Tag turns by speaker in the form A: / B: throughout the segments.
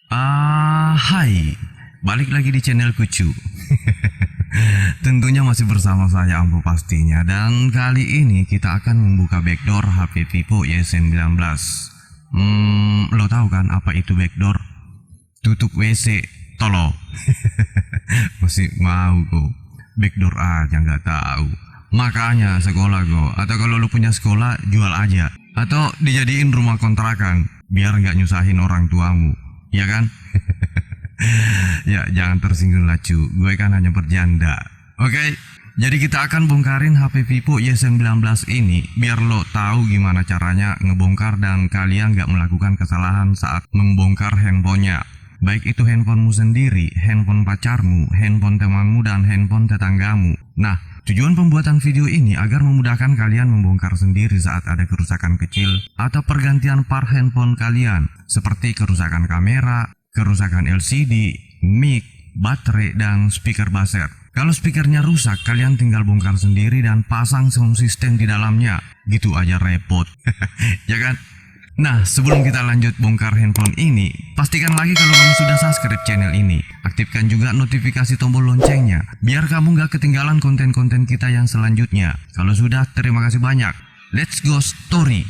A: Hai, balik lagi di channel Kucu. Tentunya masih bersama saya Ambo pastinya. Dan kali ini kita akan membuka backdoor HP VIVO Y19. Lo tahu kan apa itu backdoor? Tutup WC, tolo. Masih mau kok. Backdoor aja nggak tahu. Makanya sekolah go. Atau kalau lo punya sekolah, jual aja. Atau dijadiin rumah kontrakan, biar nggak nyusahin orang tuamu. Ya kan? Ya jangan tersinggung lah cu, gue kan hanya bercanda. Oke, jadi kita akan bongkarin HP VIVO Y19 ini biar lo tahu gimana caranya ngebongkar dan kalian gak melakukan kesalahan saat membongkar handphonenya. Baik itu handphonemu sendiri, handphone pacarmu, handphone temanmu, dan handphone tetanggamu. Nah, tujuan pembuatan video ini agar memudahkan kalian membongkar sendiri saat ada kerusakan kecil atau pergantian part handphone kalian, seperti kerusakan kamera, kerusakan LCD, mic, baterai, dan speaker buzzer. Kalau speakernya rusak, kalian tinggal bongkar sendiri dan pasang sound system di dalamnya. Gitu aja repot. Ya kan? Nah, sebelum kita lanjut bongkar handphone ini, pastikan lagi kalau kamu sudah subscribe channel ini. Aktifkan juga notifikasi tombol loncengnya, biar kamu gak ketinggalan konten-konten kita yang selanjutnya. Kalau sudah, terima kasih banyak. Let's go story.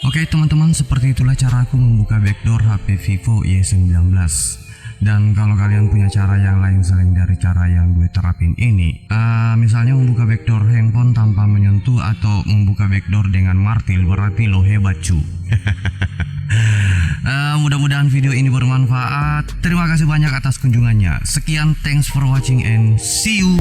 A: Oke teman-teman, seperti itulah cara aku membuka backdoor HP Vivo Y19. Dan kalau kalian punya cara yang lain selain dari cara yang gue terapin ini, misalnya membuka backdoor handphone tanpa menyentuh atau membuka backdoor dengan martil, berarti lo hebat cu. Mudah-mudahan video ini bermanfaat. Terima kasih banyak atas kunjungannya. Sekian, thanks for watching and see you.